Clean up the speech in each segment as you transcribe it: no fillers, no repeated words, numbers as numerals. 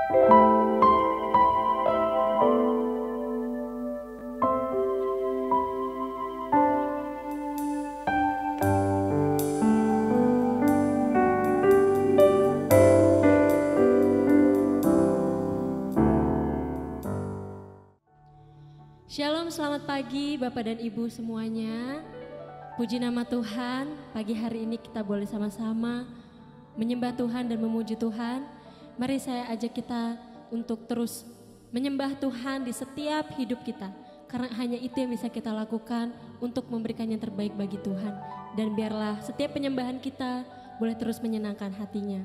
Shalom, selamat pagi Bapak dan Ibu semuanya. Puji nama Tuhan, pagi hari ini kita boleh sama-sama menyembah Tuhan dan memuji Tuhan. Mari saya ajak kita untuk terus menyembah Tuhan di setiap hidup kita. Karena hanya itu yang bisa kita lakukan untuk memberikan yang terbaik bagi Tuhan. Dan biarlah setiap penyembahan kita boleh terus menyenangkan hatinya.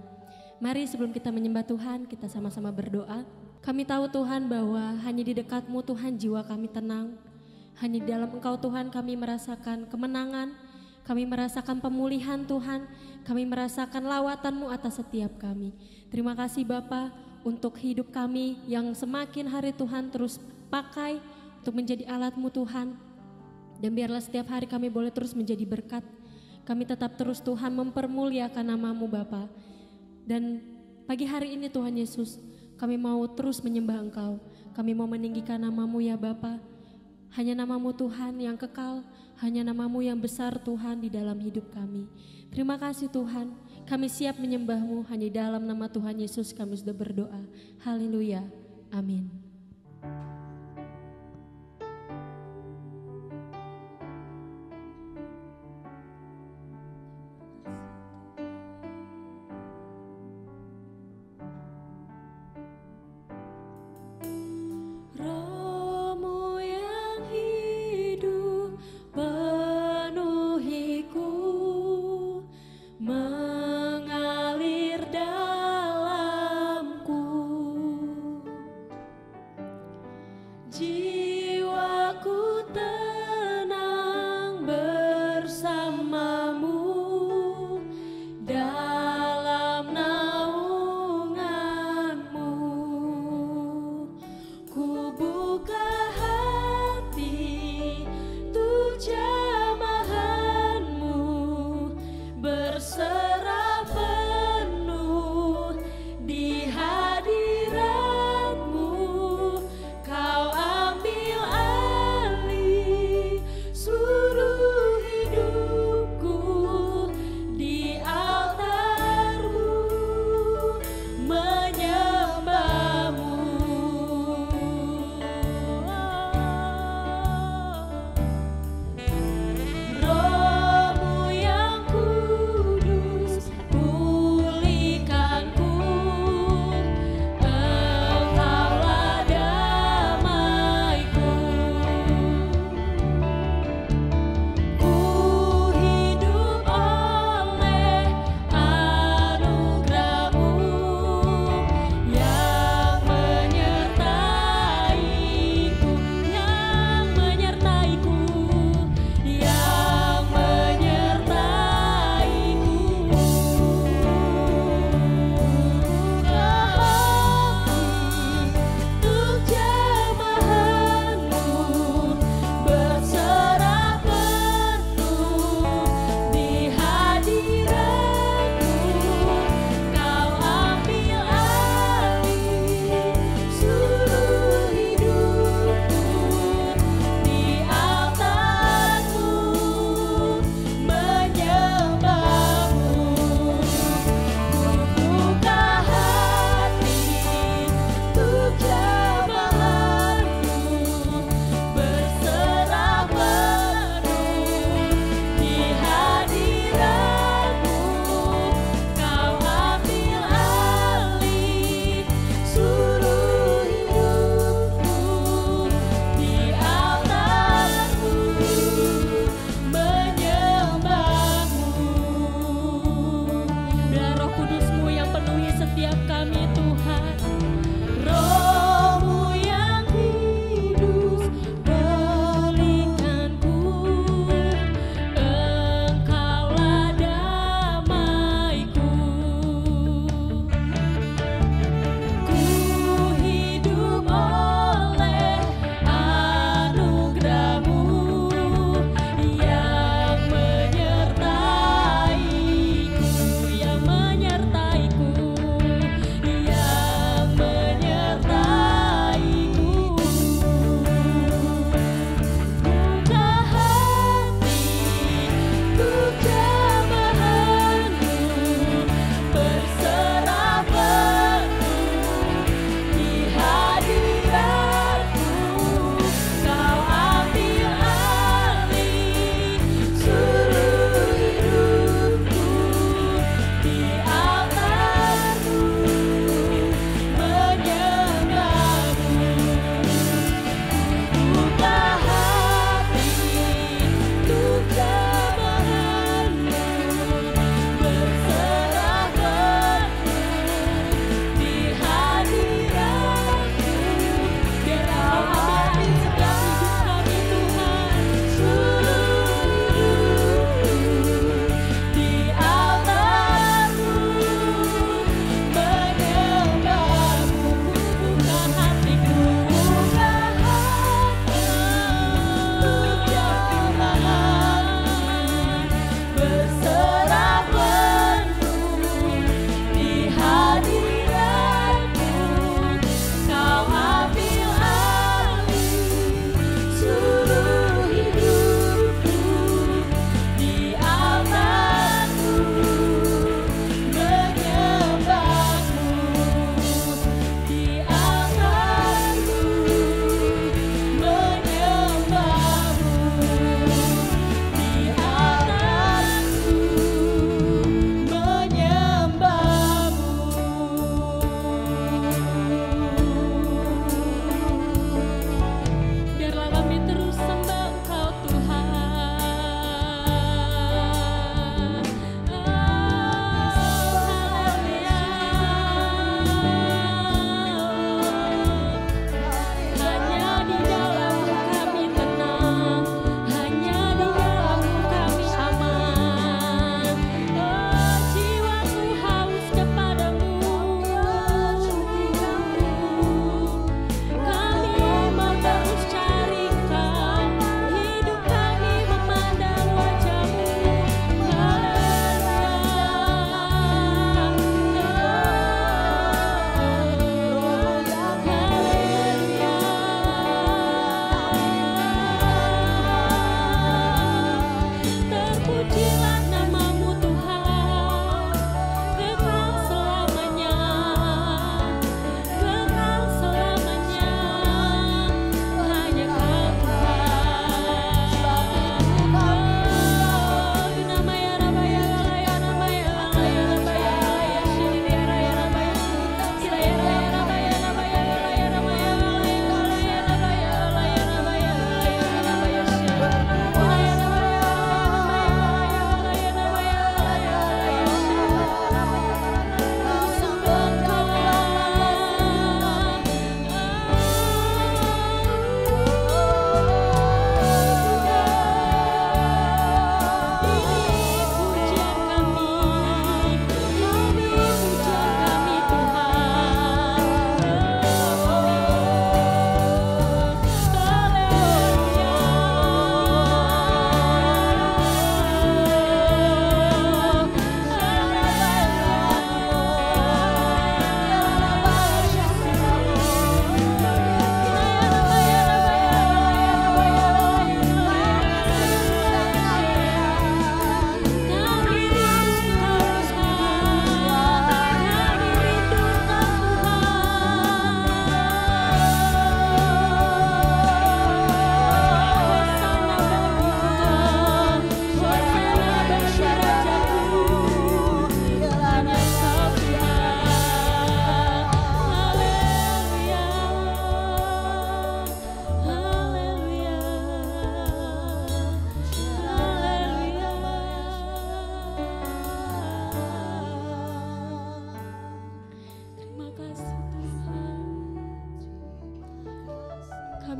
Mari sebelum kita menyembah Tuhan, kita sama-sama berdoa. Kami tahu Tuhan bahwa hanya di dekat-Mu Tuhan jiwa kami tenang. Hanya di dalam Engkau Tuhan kami merasakan kemenangan. Kami merasakan pemulihan Tuhan. Kami merasakan lawatan-Mu atas setiap kami. Terima kasih Bapa untuk hidup kami yang semakin hari Tuhan terus pakai untuk menjadi alat-Mu Tuhan. Dan biarlah setiap hari kami boleh terus menjadi berkat. Kami tetap terus Tuhan mempermuliakan nama-Mu Bapa. Dan pagi hari ini Tuhan Yesus, kami mau terus menyembah Engkau. Kami mau meninggikan nama-Mu ya Bapa. Hanya nama-Mu Tuhan yang kekal. Hanya nama-Mu yang besar Tuhan di dalam hidup kami. Terima kasih Tuhan. Kami siap menyembah-Mu. Hanya di dalam nama Tuhan Yesus kami sudah berdoa. Haleluya. Amin.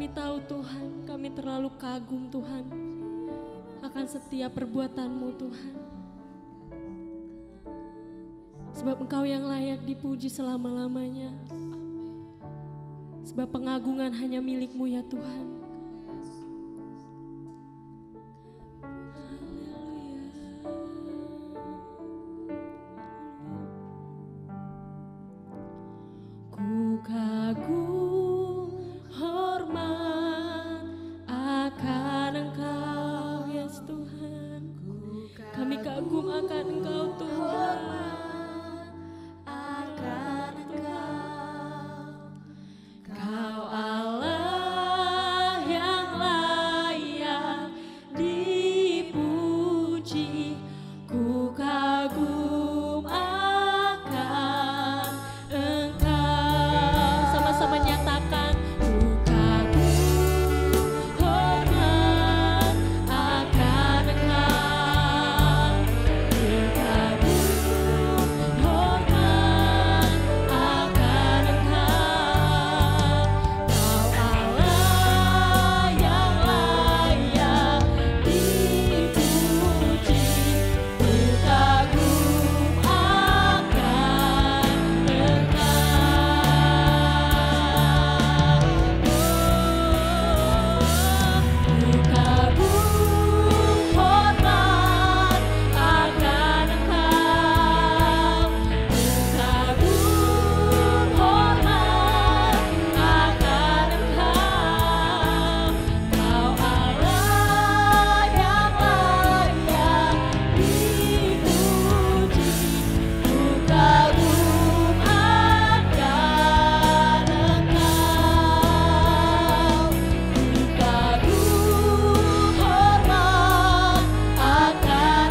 Kami tahu Tuhan, kami terlalu kagum Tuhan akan setiap perbuatan-Mu Tuhan. Sebab Engkau yang layak dipuji selama-lamanya. Sebab pengagungan hanya milik-Mu ya Tuhan. Ku kagum hormat akan Engkau ya Tuhan. Kami kagum akan Engkau Tuhan. Kau Allah yang layak dipuji. Ku kagum akan Engkau. Sama-sama nyatakan. Ku kagum hormat akan Engkau. Ku kagum hormat akan Engkau. Kau Allah yang layak dipuji. Ku kagum akan Engkau. Ku kagum hormat akan Engkau. Ku kagum hormat akan Engkau. Kau Allah yang layak dipuji. Ku kagum akan Engkau. Ku kagum hormat akan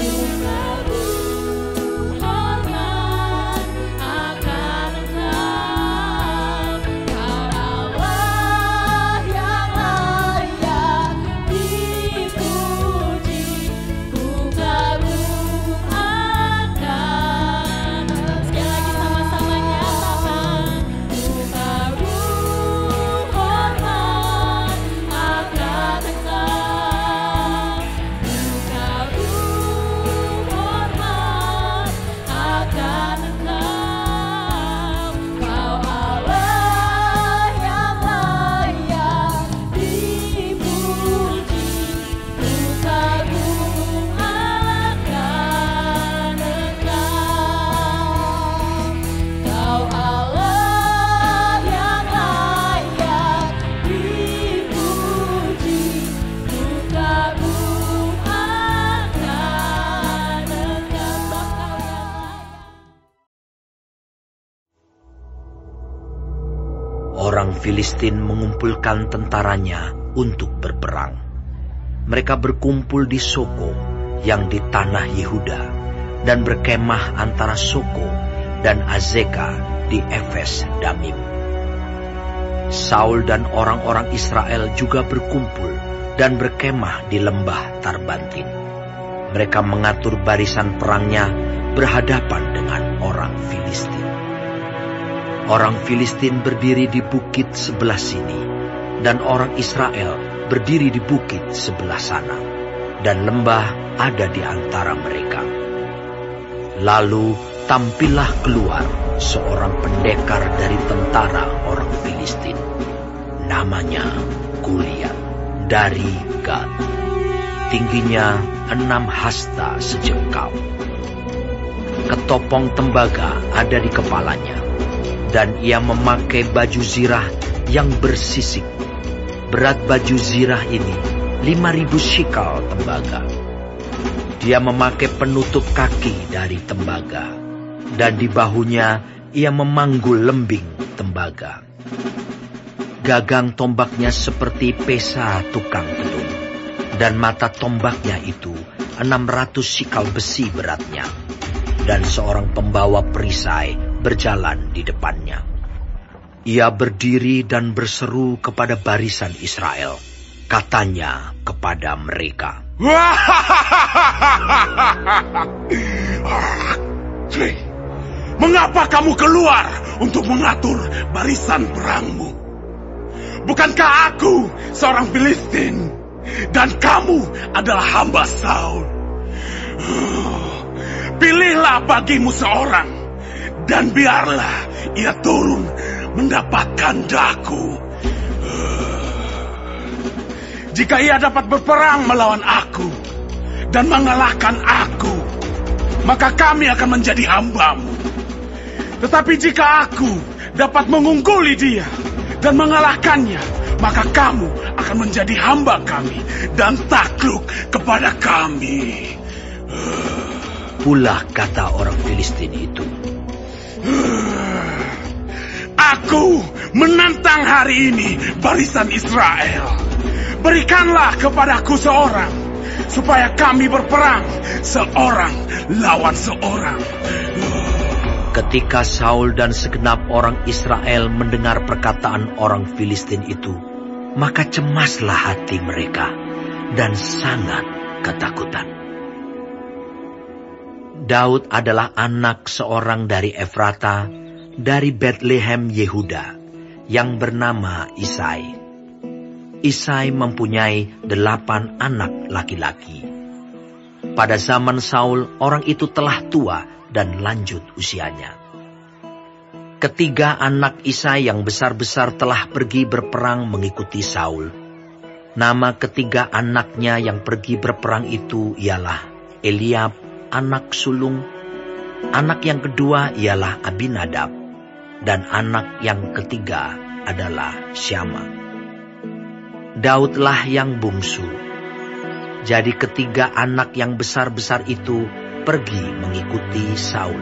Engkau. Ku kagum hormat akan Engkau. Kau Allah yang layak dipuji. Ku kagum akan. Sekali lagi sama-sama nyatakan. Ku kagum hormat akan Engkau. Ku kagum hormat akan Engkau. Kau Allah yang layak dipuji. Ku kagum akan Engkau. Kau Allah yang layak dipuji. Ku kagum akan Engkau. Orang Filistin mengumpulkan tentaranya untuk berperang. Mereka berkumpul di Soko yang di tanah Yehuda dan berkemah antara Soko dan Azeka di Efes Damim. Saul dan orang-orang Israel juga berkumpul dan berkemah di lembah Tarbantin. Mereka mengatur barisan perangnya berhadapan dengan orang Filistin. Orang Filistin berdiri di bukit sebelah sini, dan orang Israel berdiri di bukit sebelah sana, dan lembah ada di antara mereka. Lalu tampillah keluar seorang pendekar dari tentara orang Filistin. Namanya Goliat dari Gad. Tingginya 6 hasta sejengkal. Ketopong tembaga ada di kepalanya, dan ia memakai baju zirah yang bersisik. Berat baju zirah ini 5.000 shikal tembaga. Dia memakai penutup kaki dari tembaga, dan di bahunya ia memanggul lembing tembaga. Gagang tombaknya seperti pesa tukang pedung, dan mata tombaknya itu 600 shikal besi beratnya, dan seorang pembawa perisai berjalan di depannya. Ia berdiri dan berseru kepada barisan Israel. Katanya kepada mereka, Mengapa kamu keluar untuk mengatur barisan perangmu? Bukankah aku seorang Filistin dan kamu adalah hamba Saul? Pilihlah bagimu seorang dan biarlah ia turun mendapatkan daku. Jika ia dapat berperang melawan aku dan mengalahkan aku, maka kami akan menjadi hambamu. Tetapi jika aku dapat mengungguli dia dan mengalahkannya, maka kamu akan menjadi hamba kami dan takluk kepada kami. Pula kata orang Filistin itu, aku menantang hari ini barisan Israel. Berikanlah kepadaku seorang, supaya kami berperang seorang lawan seorang. Ketika Saul dan segenap orang Israel mendengar perkataan orang Filistin itu, maka cemaslah hati mereka dan sangat ketakutan. Daud adalah anak seorang dari Efrata, dari Betlehem Yehuda, yang bernama Isai. Isai mempunyai 8 anak laki-laki. Pada zaman Saul, orang itu telah tua dan lanjut usianya. Ketiga anak Isai yang besar-besar telah pergi berperang mengikuti Saul. Nama ketiga anaknya yang pergi berperang itu ialah Eliab, anak sulung. Anak yang kedua ialah Abinadab, dan anak yang ketiga adalah Syama. Daudlah yang bungsu. Jadi ketiga anak yang besar-besar itu pergi mengikuti Saul.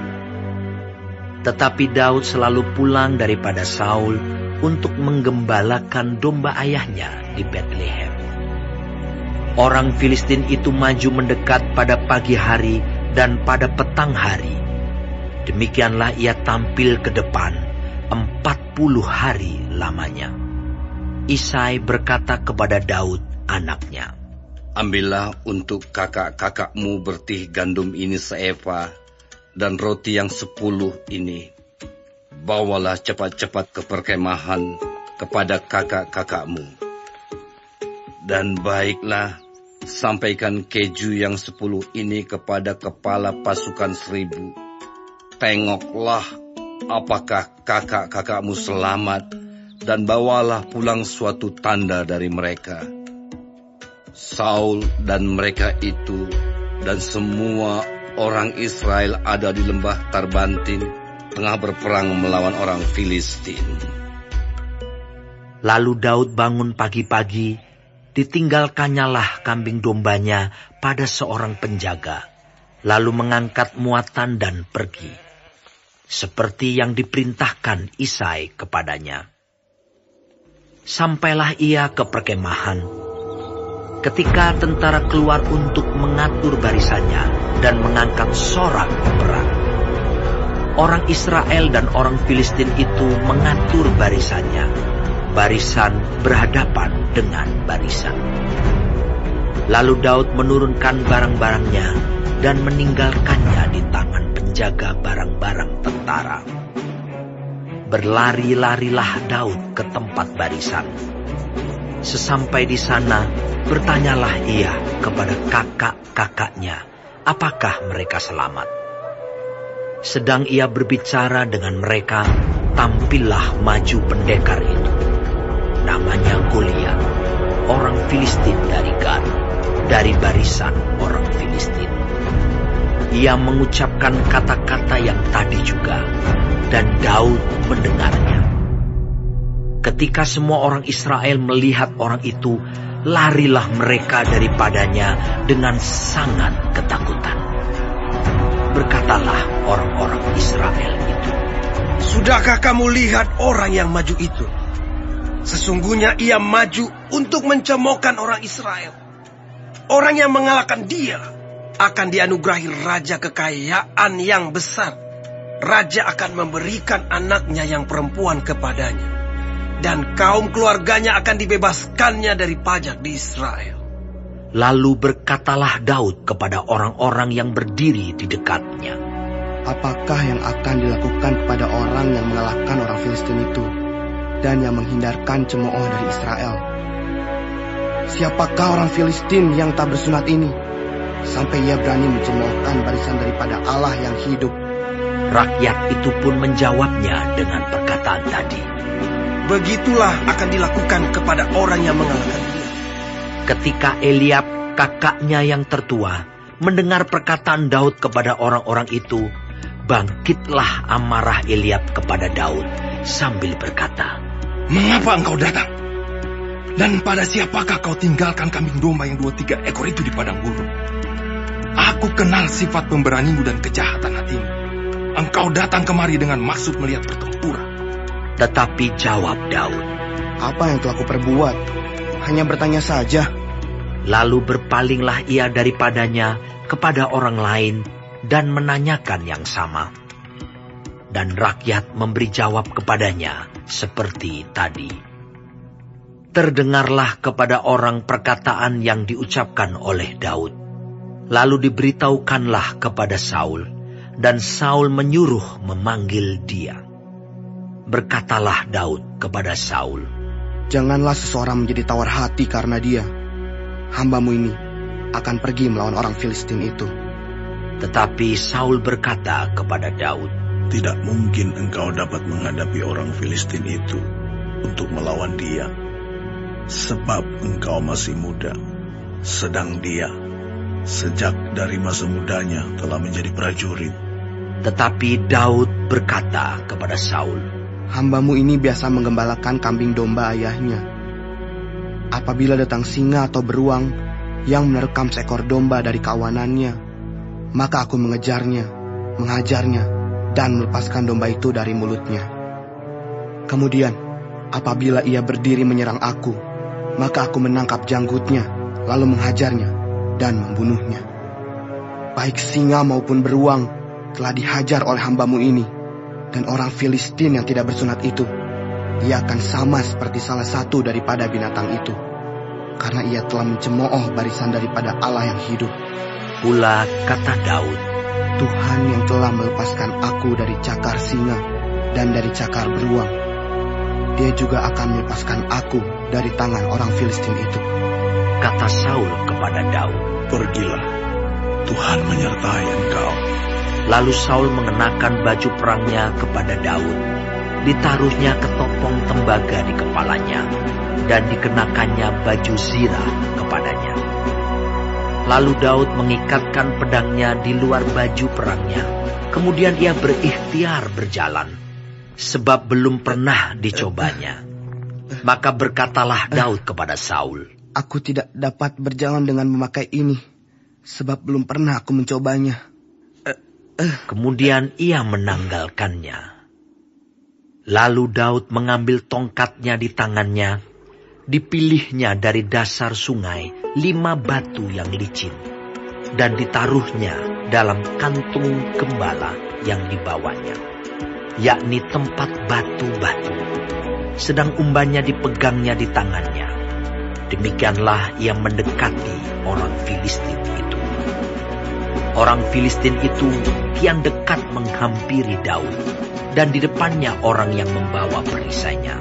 Tetapi Daud selalu pulang daripada Saul untuk menggembalakan domba ayahnya di Betlehem. Orang Filistin itu maju mendekat pada pagi hari dan pada petang hari. Demikianlah ia tampil ke depan 40 hari lamanya. Isai berkata kepada Daud anaknya, ambillah untuk kakak-kakakmu bertih gandum ini seeva dan roti yang 10 ini. Bawalah cepat-cepat ke perkemahan kepada kakak-kakakmu. Dan baiklah, sampaikan keju yang 10 ini kepada kepala pasukan 1000. Tengoklah apakah kakak-kakakmu selamat, dan bawalah pulang suatu tanda dari mereka. Saul dan mereka itu dan semua orang Israel ada di lembah Tarbantin, tengah berperang melawan orang Filistin. Lalu Daud bangun pagi-pagi, ditinggalkannyalah kambing dombanya pada seorang penjaga, lalu mengangkat muatan dan pergi, seperti yang diperintahkan Isai kepadanya. Sampailah ia ke perkemahan. Ketika tentara keluar untuk mengatur barisannya dan mengangkat sorak perang, orang Israel dan orang Filistin itu mengatur barisannya. Barisan berhadapan dengan barisan. Lalu Daud menurunkan barang-barangnya dan meninggalkannya di tangan penjaga barang-barang tentara. Berlari-larilah Daud ke tempat barisan. Sesampai di sana, bertanyalah ia kepada kakak-kakaknya, apakah mereka selamat. Sedang ia berbicara dengan mereka, tampillah maju pendekar itu. Namanya Goliat, orang Filistin dari Gad, dari barisan orang Filistin. Ia mengucapkan kata-kata yang tadi juga, dan Daud mendengarnya. Ketika semua orang Israel melihat orang itu, larilah mereka daripadanya dengan sangat ketakutan. Berkatalah orang-orang Israel itu, sudahkah kamu lihat orang yang maju itu? Sesungguhnya ia maju untuk mencemoohkan orang Israel. Orang yang mengalahkan dia akan dianugerahi raja kekayaan yang besar. Raja akan memberikan anaknya yang perempuan kepadanya, dan kaum keluarganya akan dibebaskannya dari pajak di Israel. Lalu berkatalah Daud kepada orang-orang yang berdiri di dekatnya, apakah yang akan dilakukan kepada orang yang mengalahkan orang Filistin itu dan yang menghindarkan cemooh dari Israel? Siapakah orang Filistin yang tak bersunat ini, sampai ia berani mencemoohkan barisan daripada Allah yang hidup? Rakyat itu pun menjawabnya dengan perkataan tadi. Begitulah akan dilakukan kepada orang yang mengalahkan dia. Ketika Eliab, kakaknya yang tertua, mendengar perkataan Daud kepada orang-orang itu, bangkitlah amarah Eliab kepada Daud sambil berkata, "Mengapa engkau datang? Dan pada siapakah kau tinggalkan kambing domba yang 2-3 ekor itu di padang gurun? Aku kenal sifat pemberanimu dan kejahatan hatimu. Engkau datang kemari dengan maksud melihat pertempuran." Tetapi jawab Daud, "Apa yang telah kuperbuat? Hanya bertanya saja." Lalu berpalinglah ia daripadanya kepada orang lain dan menanyakan yang sama. Dan rakyat memberi jawab kepadanya seperti tadi. Terdengarlah kepada orang perkataan yang diucapkan oleh Daud. Lalu diberitahukanlah kepada Saul, dan Saul menyuruh memanggil dia. Berkatalah Daud kepada Saul, "Janganlah seseorang menjadi tawar hati karena dia. Hambamu ini akan pergi melawan orang Filistin itu." Tetapi Saul berkata kepada Daud, "Tidak mungkin engkau dapat menghadapi orang Filistin itu untuk melawan dia, sebab engkau masih muda, sedang dia sejak dari masa mudanya telah menjadi prajurit." Tetapi Daud berkata kepada Saul, "Hambamu ini biasa menggembalakan kambing domba ayahnya. Apabila datang singa atau beruang yang menerkam seekor domba dari kawanannya, maka aku mengejarnya, menghajarnya, dan melepaskan domba itu dari mulutnya. Kemudian, apabila ia berdiri menyerang aku, maka aku menangkap janggutnya, lalu menghajarnya, dan membunuhnya. Baik singa maupun beruang telah dihajar oleh hambamu ini, dan orang Filistin yang tidak bersunat itu, ia akan sama seperti salah satu daripada binatang itu, karena ia telah mencemooh barisan daripada Allah yang hidup." Pula kata Daud, "Tuhan yang telah melepaskan aku dari cakar singa dan dari cakar beruang, Dia juga akan melepaskan aku dari tangan orang Filistin itu." Kata Saul kepada Daud, "Pergilah, Tuhan menyertai engkau." Lalu Saul mengenakan baju perangnya kepada Daud. Ditaruhnya ketopong tembaga di kepalanya, dan dikenakannya baju zirah kepadanya. Lalu Daud mengikatkan pedangnya di luar baju perangnya. Kemudian ia berikhtiar berjalan, sebab belum pernah dicobanya. Maka berkatalah Daud kepada Saul, "Aku tidak dapat berjalan dengan memakai ini, sebab belum pernah aku mencobanya." Kemudian ia menanggalkannya. Lalu Daud mengambil tongkatnya di tangannya. Dipilihnya dari dasar sungai 5 batu yang licin, dan ditaruhnya dalam kantung gembala yang dibawanya, yakni tempat batu-batu. Sedang umbannya dipegangnya di tangannya. Demikianlah ia mendekati orang Filistin itu. Orang Filistin itu kian dekat menghampiri Daud, dan di depannya orang yang membawa perisainya.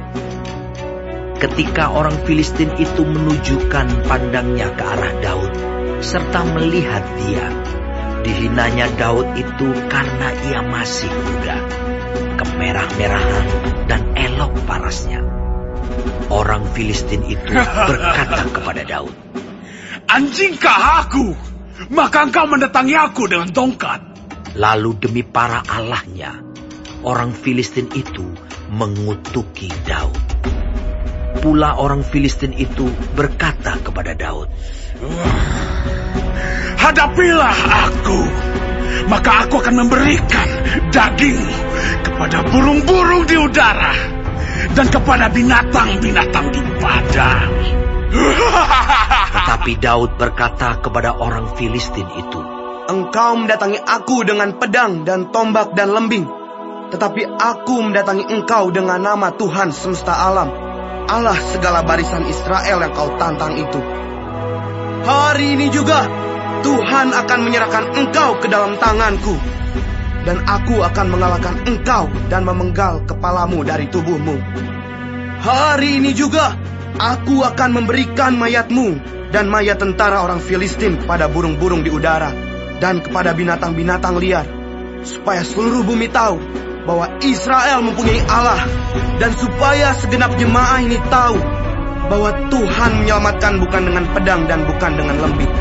Ketika orang Filistin itu menunjukkan pandangnya ke arah Daud, serta melihat dia, dihinanya Daud itu karena ia masih muda, kemerah-merahan dan elok parasnya. Orang Filistin itu berkata kepada Daud, "Anjingkah aku? Maka engkau mendatangi aku dengan tongkat." Lalu demi para allahnya, orang Filistin itu mengutuki Daud. Pula orang Filistin itu berkata kepada Daud, "Hadapilah aku, maka aku akan memberikan dagingmu kepada burung-burung di udara dan kepada binatang-binatang di padang." Tetapi Daud berkata kepada orang Filistin itu, "Engkau mendatangi aku dengan pedang dan tombak dan lembing, tetapi aku mendatangi engkau dengan nama Tuhan semesta alam, Allah segala barisan Israel yang kau tantang itu. Hari ini juga Tuhan akan menyerahkan engkau ke dalam tanganku. dan aku akan mengalahkan engkau dan memenggal kepalamu dari tubuhmu. Hari ini juga aku akan memberikan mayatmu dan mayat tentara orang Filistin kepada burung-burung di udara dan kepada binatang-binatang liar, supaya seluruh bumi tahu bahwa Israel mempunyai Allah, dan supaya segenap jemaah ini tahu bahwa Tuhan menyelamatkan bukan dengan pedang dan bukan dengan lembing.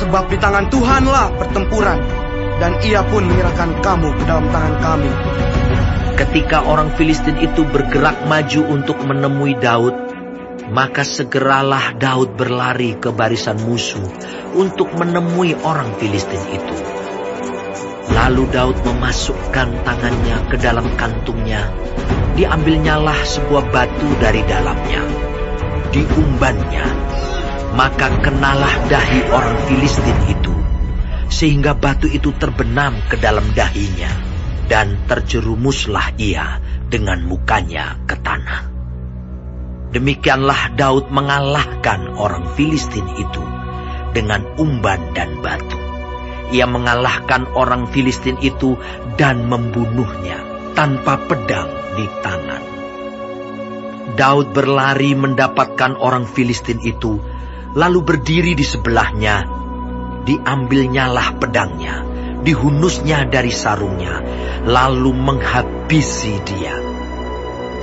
Sebab di tangan Tuhanlah pertempuran, dan Ia pun menyerahkan kamu ke dalam tangan kami. Ketika orang Filistin itu bergerak maju untuk menemui Daud, maka segeralah Daud berlari ke barisan musuh untuk menemui orang Filistin itu. Lalu Daud memasukkan tangannya ke dalam kantungnya, diambilnyalah sebuah batu dari dalamnya, diumbannya, maka kenalah dahi orang Filistin itu, sehingga batu itu terbenam ke dalam dahinya, dan terjerumuslah ia dengan mukanya ke tanah. Demikianlah Daud mengalahkan orang Filistin itu dengan umban dan batu. Ia mengalahkan orang Filistin itu dan membunuhnya tanpa pedang di tangan. Daud berlari mendapatkan orang Filistin itu, lalu berdiri di sebelahnya. Diambilnyalah pedangnya, dihunusnya dari sarungnya, lalu menghabisi dia.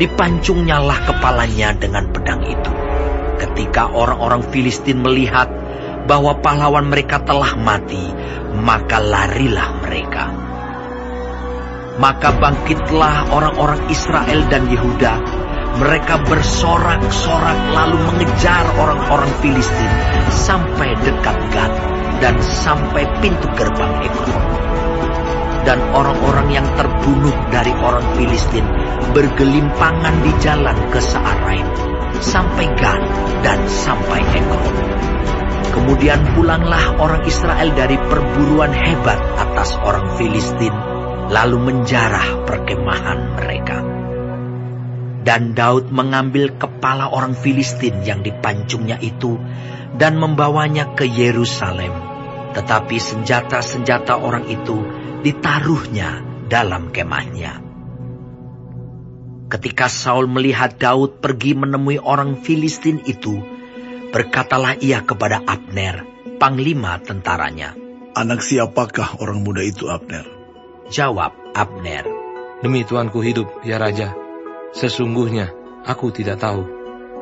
Dipancungnyalah kepalanya dengan pedang itu. Ketika orang-orang Filistin melihat bahwa pahlawan mereka telah mati, maka larilah mereka. Maka bangkitlah orang-orang Israel dan Yehuda. Mereka bersorak-sorak lalu mengejar orang-orang Filistin sampai dekat Gat dan sampai pintu gerbang Ekron. Dan orang-orang yang terbunuh dari orang Filistin bergelimpangan di jalan ke Saaraim, sampai Gat dan sampai Ekron. Kemudian pulanglah orang Israel dari perburuan hebat atas orang Filistin, lalu menjarah perkemahan mereka. Dan Daud mengambil kepala orang Filistin yang dipancungnya itu dan membawanya ke Yerusalem. Tetapi senjata-senjata orang itu ditaruhnya dalam kemahnya. Ketika Saul melihat Daud pergi menemui orang Filistin itu, berkatalah ia kepada Abner, panglima tentaranya. Anak siapakah orang muda itu, Abner? Jawab Abner, Demi Tuanku hidup, ya Raja, sesungguhnya aku tidak tahu.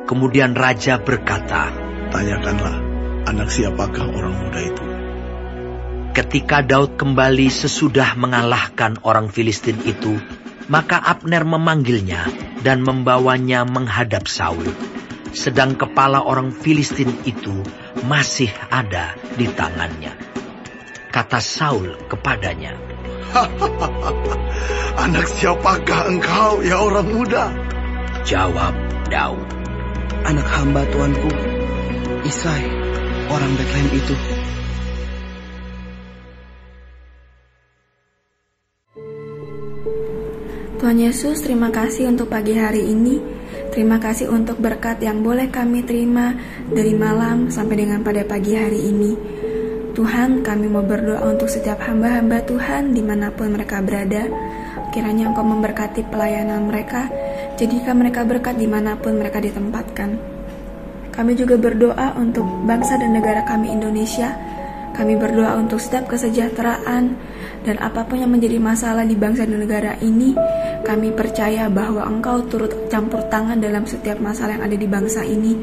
Kemudian Raja berkata, Tanyakanlah, anak siapakah orang muda itu? Ketika Daud kembali sesudah mengalahkan orang Filistin itu, maka Abner memanggilnya dan membawanya menghadap Saul. Sedang kepala orang Filistin itu masih ada di tangannya. Kata Saul kepadanya, Anak siapakah engkau, ya orang muda? Jawab Daud, Anak hamba tuanku, Isai, orang Betlehem itu. Tuhan Yesus, terima kasih untuk pagi hari ini. Terima kasih untuk berkat yang boleh kami terima dari malam sampai dengan pada pagi hari ini. Tuhan, kami mau berdoa untuk setiap hamba-hamba Tuhan dimanapun mereka berada. Kiranya Engkau memberkati pelayanan mereka, jadikan mereka berkat dimanapun mereka ditempatkan. Kami juga berdoa untuk bangsa dan negara kami Indonesia. Kami berdoa untuk setiap kesejahteraan dan apapun yang menjadi masalah di bangsa dan negara ini. Kami percaya bahwa Engkau turut campur tangan dalam setiap masalah yang ada di bangsa ini.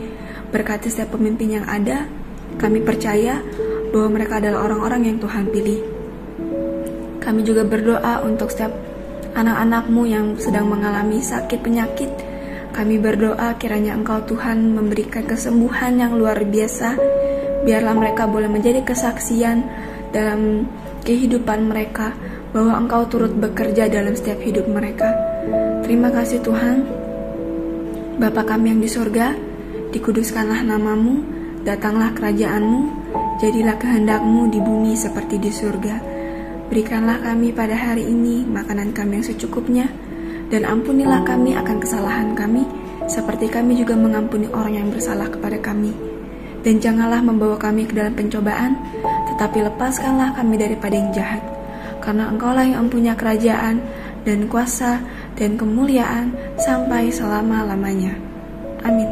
Berkati setiap pemimpin yang ada. Kami percaya bahwa mereka adalah orang-orang yang Tuhan pilih. Kami juga berdoa untuk setiap anak-anak-Mu yang sedang mengalami sakit penyakit. Kami berdoa kiranya Engkau Tuhan memberikan kesembuhan yang luar biasa. Biarlah mereka boleh menjadi kesaksian dalam kehidupan mereka bahwa Engkau turut bekerja dalam setiap hidup mereka. Terima kasih Tuhan. Bapa kami yang di surga, dikuduskanlah nama-Mu, datanglah kerajaan-Mu, jadilah kehendak-Mu di bumi seperti di surga. Berikanlah kami pada hari ini makanan kami yang secukupnya, dan ampunilah kami akan kesalahan kami, seperti kami juga mengampuni orang yang bersalah kepada kami. Dan janganlah membawa kami ke dalam pencobaan, tetapi lepaskanlah kami daripada yang jahat. karena Engkaulah yang mempunyai kerajaan dan kuasa dan kemuliaan sampai selama-lamanya. Amin.